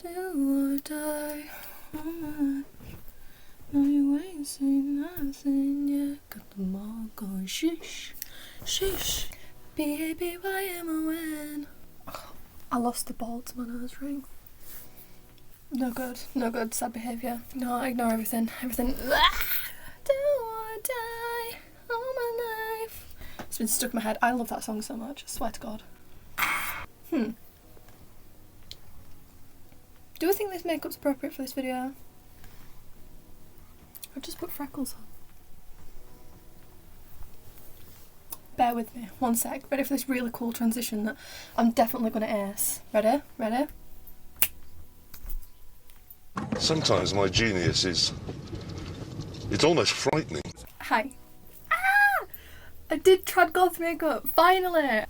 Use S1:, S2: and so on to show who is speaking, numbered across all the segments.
S1: do or die. No, you ain't seen nothing yet. Got them all going shush, shush. Baby, why am I when? Oh, I lost the ball to my nose ring. No good, no good, sad behaviour. No, ignore everything, everything. Do or die all my life. It's been stuck in my head. I love that song so much, I swear to God. Do I think this makeup's appropriate for this video? I've just put freckles on. Bear with me, one sec. Ready for this really cool transition that I'm definitely going to ace. Ready? Ready?
S2: Sometimes my genius is... it's almost frightening.
S1: Hi. Ah! I did trad goth makeup, finally!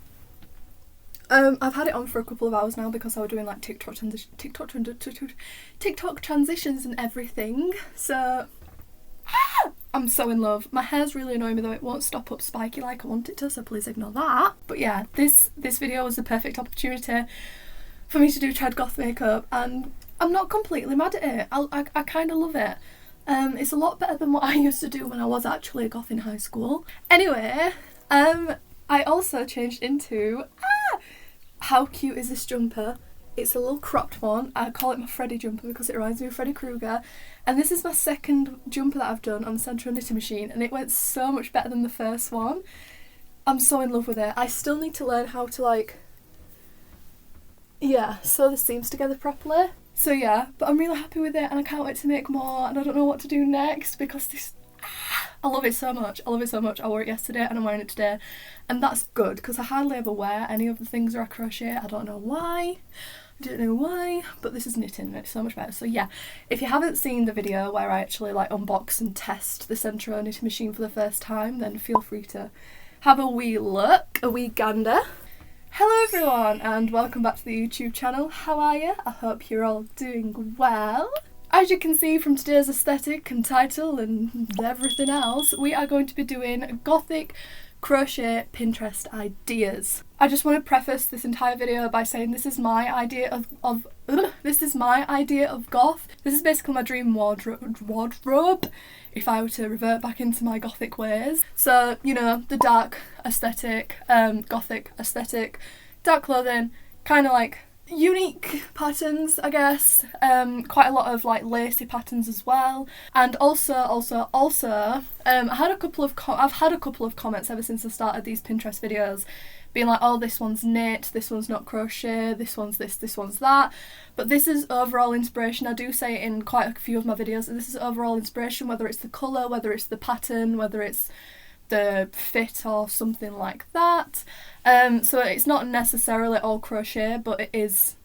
S1: I've had it on for a couple of hours now because I was doing like TikTok transitions and everything, so I'm so in love. My hair's really annoying me though, it won't stop up spiky like I want it to, so please ignore that. But yeah, this video was the perfect opportunity for me to do trad goth makeup, and I'm not completely mad at it. I kind of love it. It's a lot better than what I used to do when I was actually a goth in high school. Anyway, I also changed into... how cute is this jumper? It's a little cropped one. I call it my Freddy jumper because it reminds me of Freddy Krueger. And this is my second jumper that I've done on the Central Knitting Machine, and it went so much better than the first one. I'm so in love with it. I still need to learn how to like, sew the seams together properly. So yeah, but I'm really happy with it and I can't wait to make more, and I don't know what to do next because this... I love it so much. I love it so much. I wore it yesterday and I'm wearing it today, and that's good because I hardly ever wear any of the things that I crochet. I don't know why. I don't know why, but this is knitting and it's so much better. So yeah, if you haven't seen the video where I actually like unbox and test the Centro Knitting Machine for the first time, then feel free to have a wee look, a wee gander. Hello everyone and welcome back to the YouTube channel. How are you? I hope you're all doing well. As you can see from today's aesthetic and title and everything else, we are going to be doing Gothic crochet Pinterest ideas. I just want to preface this entire video by saying this is my idea of goth. This is basically my dream wardrobe if I were to revert back into my gothic ways. So, you know, the dark aesthetic, gothic aesthetic, dark clothing, kind of like unique patterns, I guess. Quite a lot of like lacy patterns as well, and also I've had a couple of comments ever since I started these Pinterest videos being like, oh, this one's knit, this one's not crochet, this one's this, this one's that. But this is overall inspiration. I do say it in quite a few of my videos, and this is overall inspiration, whether it's the colour, whether it's the pattern, whether it's the fit or something like that. So it's not necessarily all crochet, but it is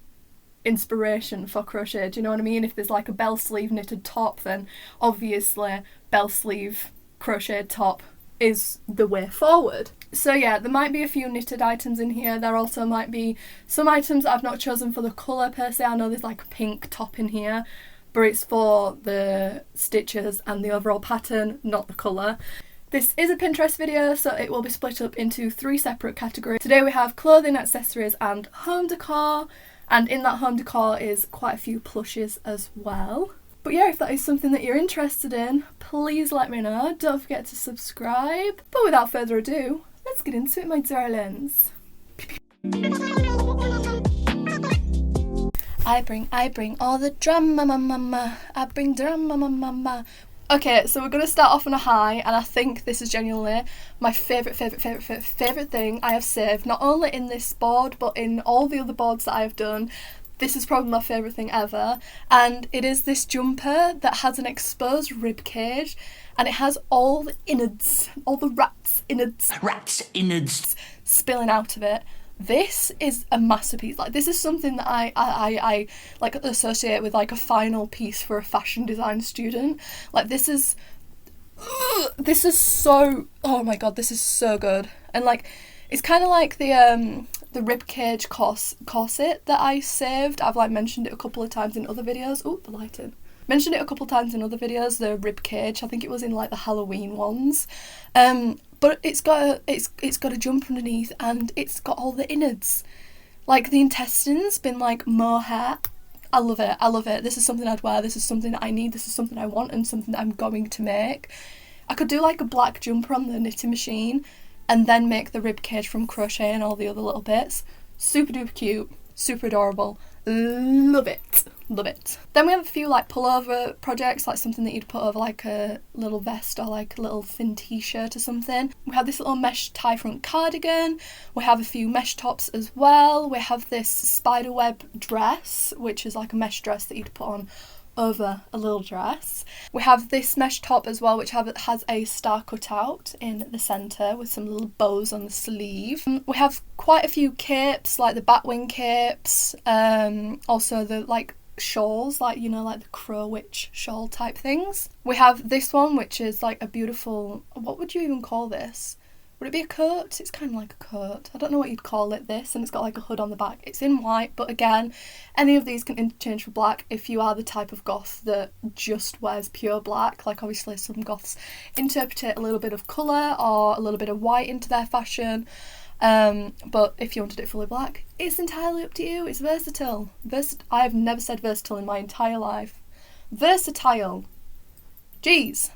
S1: inspiration for crochet, do you know what I mean? If there's like a bell sleeve knitted top, then obviously bell sleeve crochet top is the way forward. So yeah, there might be a few knitted items in here. There also might be some items that I've not chosen for the colour per se. I know there's like a pink top in here, but it's for the stitches and the overall pattern, not the colour. This is a Pinterest video, so it will be split up into 3 separate categories. Today we have clothing, accessories and home decor, and in that home decor is quite a few plushes as well. But yeah, if that is something that you're interested in, please let me know. Don't forget to subscribe. But without further ado, let's get into it, my darlings. I bring all the drama, mama. I bring drama, mama. Okay, so we're going to start off on a high, and I think this is genuinely my favourite thing I have saved, not only in this board, but in all the other boards that I have done. This is probably my favourite thing ever, and it is this jumper that has an exposed rib cage, and it has all the innards, all the rat's innards spilling out of it. This is a masterpiece. Like, this is something that I like associate with like a final piece for a fashion design student. Like, this is so, oh my god, this is so good. And like, it's kind of like the ribcage corset that I saved. I've like mentioned it a couple of times in other videos. Oh, the lighting. Mentioned it a couple of times in other videos, the ribcage. I think it was in like the Halloween ones. But it's got a jumper underneath, and it's got all the innards. Like, the intestines been like mohair. I love it. I love it. This is something I'd wear. This is something that I need. This is something I want and something that I'm going to make. I could do like a black jumper on the knitting machine and then make the rib cage from crochet and all the other little bits. Super duper cute. Super adorable. Love it. Love it. Then we have a few like pullover projects, like something that you'd put over like a little vest or like a little thin t-shirt or something. We have this little mesh tie front cardigan. We have a few mesh tops as well. We have this spiderweb dress, which is like a mesh dress that you'd put on over a little dress. We have this mesh top as well, which has a star cut out in the centre with some little bows on the sleeve. We have quite a few capes, like the batwing capes, also the like shawls, like, you know, like the crow witch shawl type things. We have this one, which is like a beautiful, what would you even call this? Would it be a coat? It's kind of like a coat. I don't know what you'd call it, this, and it's got like a hood on the back. It's in white, but again, any of these can interchange for black if you are the type of goth that just wears pure black. Like obviously some goths interpret a little bit of colour or a little bit of white into their fashion. But if you wanted it fully black, it's entirely up to you. It's versatile. I have never said versatile in my entire life. Versatile. Jeez.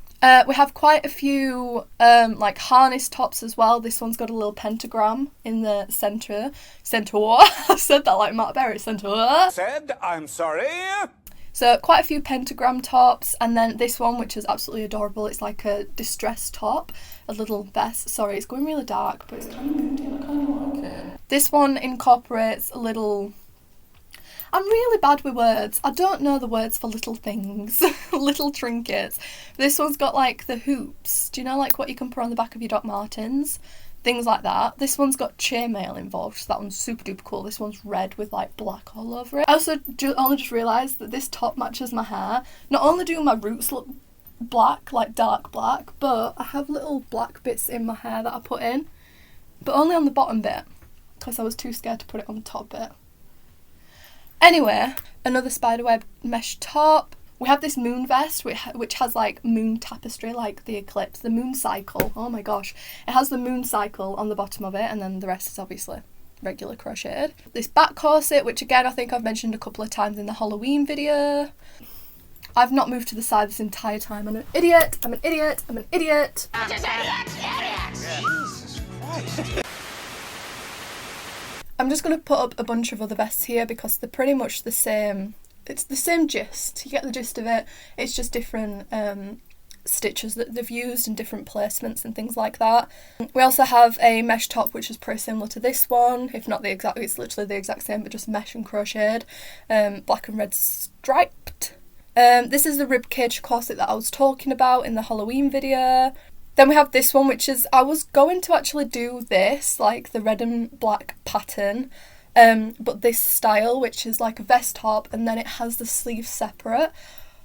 S1: We have quite a few like harness tops as well. This one's got a little pentagram in the centre. I said that like Matt Berry. Centre.
S3: Said, I'm sorry.
S1: So quite a few pentagram tops, and then this one, which is absolutely adorable. It's like a distress top, a little vest. Sorry, it's going really dark, but it's kind of moody and I kind of like it. This one incorporates a little... I'm really bad with words. I don't know the words for little things, little trinkets. This one's got like the hoops. Do you know like what you can put on the back of your Doc Martens? Things like that. This one's got chainmail involved, so that one's super duper cool. This one's red with like black all over it. I also only just realised that this top matches my hair. Not only do my roots look black, like dark black, but I have little black bits in my hair that I put in, but only on the bottom bit, because I was too scared to put it on the top bit. Anyway, another spiderweb mesh top. We have this moon vest, which has like moon tapestry, like the eclipse, the moon cycle. Oh my gosh. It has the moon cycle on the bottom of it, and then the rest is obviously regular crocheted. This back corset, which again I think I've mentioned a couple of times in the Halloween video. I've not moved to the side this entire time. I'm an idiot. I'm an idiot. I'm an idiot.
S3: Jesus Christ.
S1: I'm just going to put up a bunch of other vests here because they're pretty much the same. It's the same gist. You get the gist of it. It's just different stitches that they've used and different placements and things like that. We also have a mesh top, which is pretty similar to this one, if not the exact. It's literally the exact same, but just mesh and crocheted, black and red striped. This is the rib cage corset that I was talking about in the Halloween video. Then we have this one, which is, I was going to actually do this, like the red and black pattern, but this style, which is like a vest top, and then it has the sleeves separate.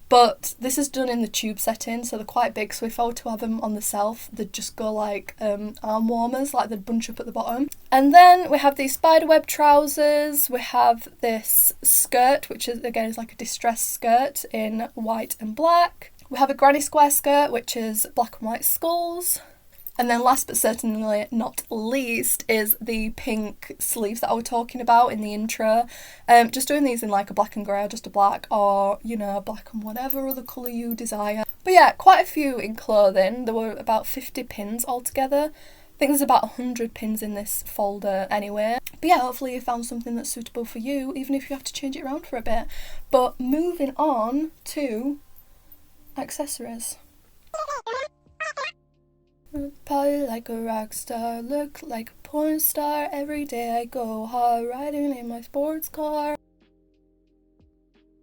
S1: But this is done in the tube setting, so they're quite big, so if I were to have them on the self, they'd just go like arm warmers, like they'd bunch up at the bottom. And then we have these spiderweb trousers. We have this skirt, which is, again, is like a distressed skirt in white and black. We have a granny square skirt, which is black and white skulls. And then last but certainly not least is the pink sleeves that I was talking about in the intro. Just doing these in like a black and grey, just a black, or, you know, black and whatever other colour you desire. But yeah, quite a few in clothing. There were about 50 pins altogether. I think there's about 100 pins in this folder anyway. But yeah, hopefully you found something that's suitable for you, even if you have to change it around for a bit. But moving on to accessories. Party like a rock star, look like a porn star. Every day I go hard riding in my sports car.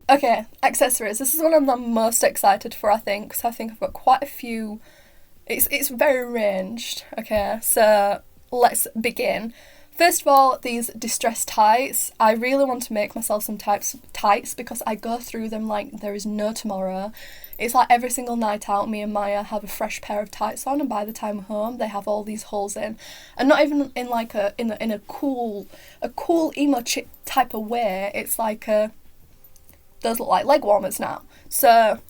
S1: Okay, accessories. This is what I'm the most excited for, I think, because I think I've got quite a few. It's very ranged. Okay, so let's begin. First of all, these distressed tights. I really want to make myself some types of tights because I go through them like there is no tomorrow. It's like every single night out, me and Maya have a fresh pair of tights on, and by the time we're home, they have all these holes in, and not even in like a cool emo chick type of way. It's like those look like leg warmers now. So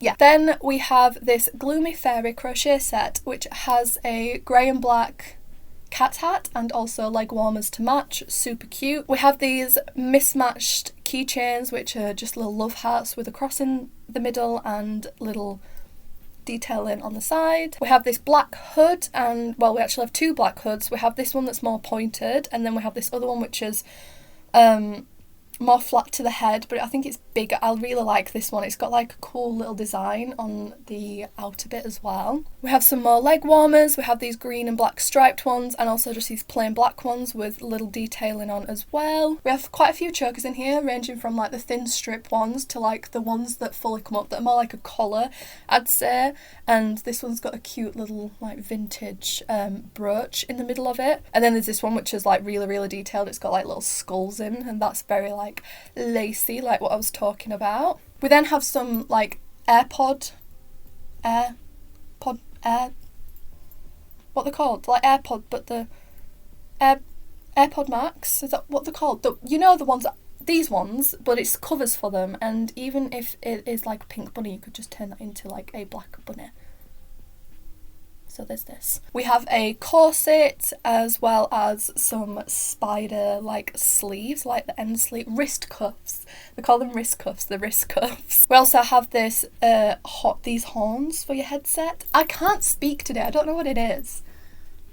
S1: yeah. Then we have this Gloomy Fairy crochet set, which has a grey and black cat hat and also leg warmers to match. Super cute. We have these mismatched keychains, which are just little love hearts with a cross in the middle and little detailing on the side. We have this black hood, and well, we actually have two black hoods. We have this one that's more pointed, and then we have this other one which is more flat to the head, but I think it's bigger. I really like this one. It's got like a cool little design on the outer bit as well. We have some more leg warmers. We have these green and black striped ones, and also just these plain black ones with little detailing on as well. We have quite a few chokers in here, ranging from like the thin strip ones to like the ones that fully come up that are more like a collar, I'd say. And this one's got a cute little like vintage brooch in the middle of it. And then there's this one which is like really, really detailed. It's got like little skulls in, and that's very like lacy, like what I was talking about. We then have some like what they're called, like AirPod, but the AirPod Max, is that what they're called? You know, the ones, these ones, but it's covers for them, and even if it is like a pink bunny, you could just turn that into like a black bunny. So there's this. We have a corset as well as some spider like sleeves, like the end sleeve, wrist cuffs. They call them wrist cuffs, the wrist cuffs. We also have this these horns for your headset. I can't speak today, I don't know what it is.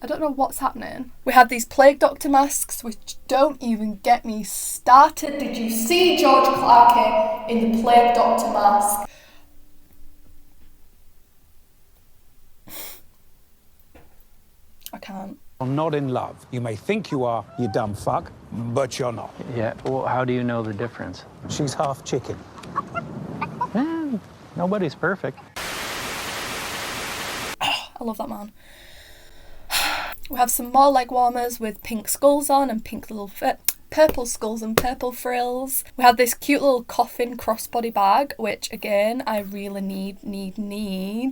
S1: I don't know what's happening. We have these Plague Doctor masks, which don't even get me started. Did you see George Clarkey in the Plague Doctor mask? I can't.
S3: I'm not in love. You may think you are, you dumb fuck, but you're not.
S4: Yeah, well, how do you know the difference?
S3: She's half chicken.
S4: Nobody's perfect.
S1: I love that man. We have some more leg warmers with pink skulls on and pink little purple skulls and purple frills. We have this cute little coffin crossbody bag, which again I really need.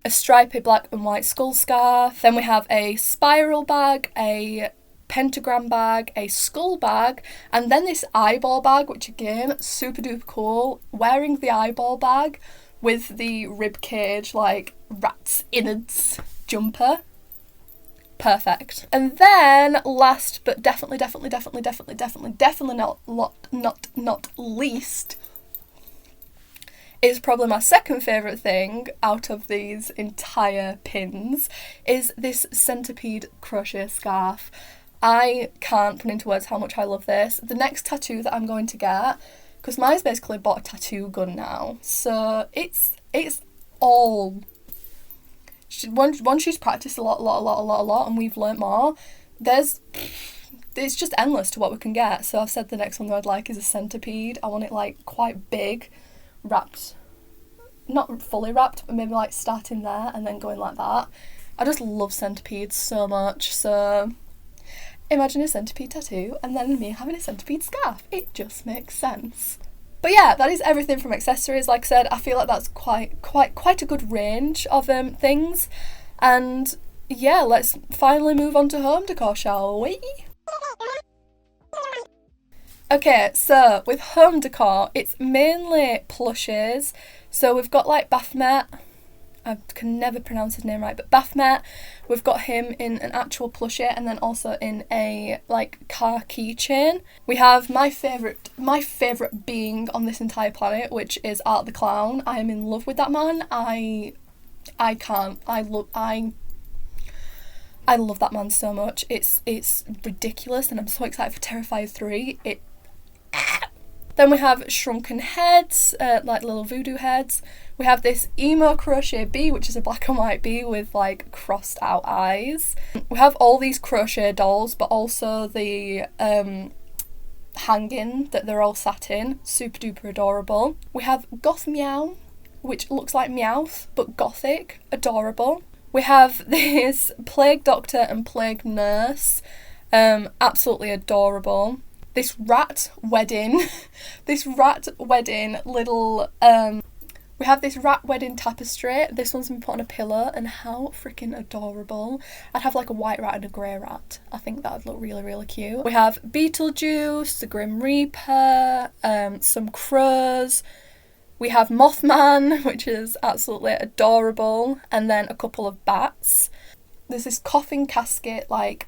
S1: A stripy black and white skull scarf. Then we have a spiral bag, a pentagram bag, a skull bag, and then this eyeball bag, which again super duper cool. Wearing the eyeball bag with the rib cage like rat's innards jumper. Perfect. And then last but definitely not least is probably my second favourite thing out of these entire pins is this centipede crochet scarf. I can't put into words how much I love this. The next tattoo that I'm going to get, because mine's basically bought a tattoo gun now, so it's all... Once she's practiced a lot, and we've learnt more, it's just endless to what we can get. So I've said the next one that I'd like is a centipede. I want it like quite big, wrapped, not fully wrapped, but maybe like starting there and then going like that. I just love centipedes so much. So imagine a centipede tattoo and then me having a centipede scarf. It just makes sense. But yeah, that is everything from accessories. Like I said, I feel like that's quite a good range of things. And yeah, let's finally move on to home decor, shall we? Okay, so with home decor, it's mainly plushes. So we've got like Baphomet. I can never pronounce his name right, but Baphomet. We've got him in an actual plushie and then also in a like car keychain. We have my favourite being on this entire planet, which is Art the Clown. I am in love with that man. I love that man so much. It's ridiculous, and I'm so excited for Terrifier 3. Then we have shrunken heads, like little voodoo heads. We have this emo crochet bee, which is a black and white bee with like crossed out eyes. We have all these crochet dolls, but also the hanging that they're all sat in. Super duper adorable. We have Goth Meow, which looks like Meowth, but gothic. Adorable. We have this Plague Doctor and Plague Nurse. Absolutely adorable. This rat wedding little, we have this rat wedding tapestry. This one's been put on a pillow, and how freaking adorable. I'd have like a white rat and a grey rat. I think that would look really, really cute. We have Beetlejuice, the Grim Reaper, some crows. We have Mothman, which is absolutely adorable, and then a couple of bats. There's this coffin casket, like,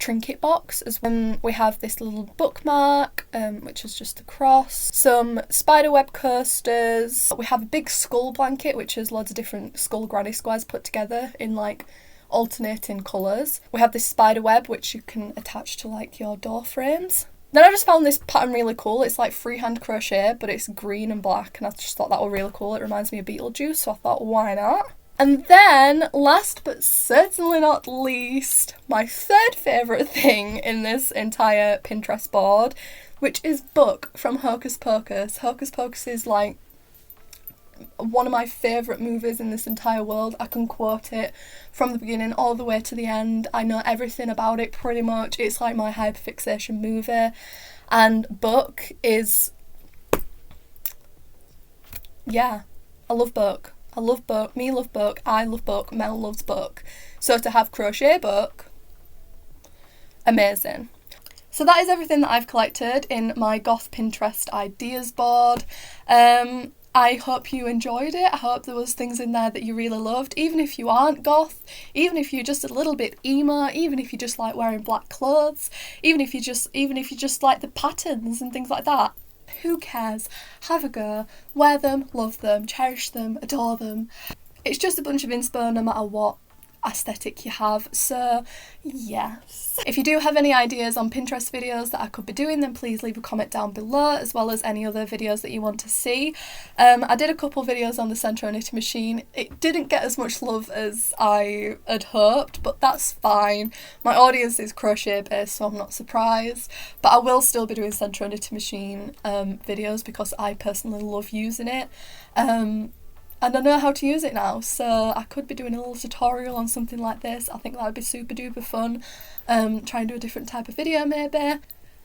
S1: trinket box as well. We have this little bookmark, which is just a cross, some spiderweb coasters. We have a big skull blanket, which is loads of different skull granny squares put together in like alternating colours. We have this spiderweb, which you can attach to like your door frames. Then I just found this pattern really cool. It's like freehand crochet, but it's green and black, and I just thought that was really cool. It reminds me of Beetlejuice, so I thought, why not? And then, last but certainly not least, my third favourite thing in this entire Pinterest board, which is Book from Hocus Pocus. Hocus Pocus is like one of my favourite movies in this entire world. I can quote it from the beginning all the way to the end. I know everything about it pretty much. It's like my hyperfixation movie. And Book is... yeah, I love Book. I love Book. Me love Book. I love Book. Mel loves Book. So to have Crochet Book, amazing. So that is everything that I've collected in my Goth Pinterest ideas board. I hope you enjoyed it. I hope there was things in there that you really loved, even if you aren't goth, even if you're just a little bit emo, even if you just like wearing black clothes, even if you just like the patterns and things like that. Who cares? Have a go, wear them, love them, cherish them, adore them. It's just a bunch of inspo no matter what aesthetic you have, so yes. If you do have any ideas on Pinterest videos that I could be doing, then please leave a comment down below, as well as any other videos that you want to see. I did a couple videos on the Centro Knitting Machine. It didn't get as much love as I had hoped, but that's fine. My audience is crochet based, so I'm not surprised, but I will still be doing Centro Knitting Machine videos because I personally love using it. And I know how to use it now, so I could be doing a little tutorial on something like this. I think that would be super duper fun. Try and do a different type of video maybe.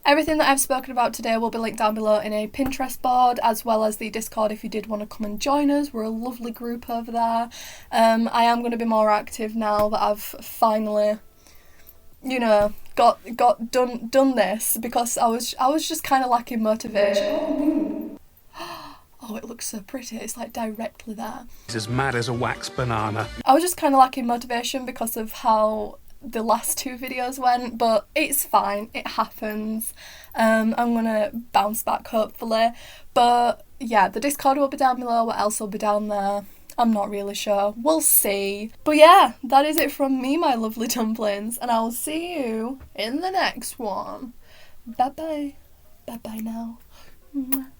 S1: Everything that I've spoken about today will be linked down below in a Pinterest board, as well as the Discord if you did want to come and join us. We're a lovely group over there. I am going to be more active now that I've finally, you know, done this, because I was just kind of lacking motivation. Oh, it looks so pretty. It's like directly there.
S3: It's as mad as a wax banana.
S1: I was just kind of lacking motivation because of how the last two videos went, but it's fine. It happens. I'm gonna bounce back hopefully. But yeah, the Discord will be down below. What else will be down there? I'm not really sure. We'll see. But yeah, that is it from me, my lovely dumplings, and I will see you in the next one. Bye bye. Bye bye now. Mwah.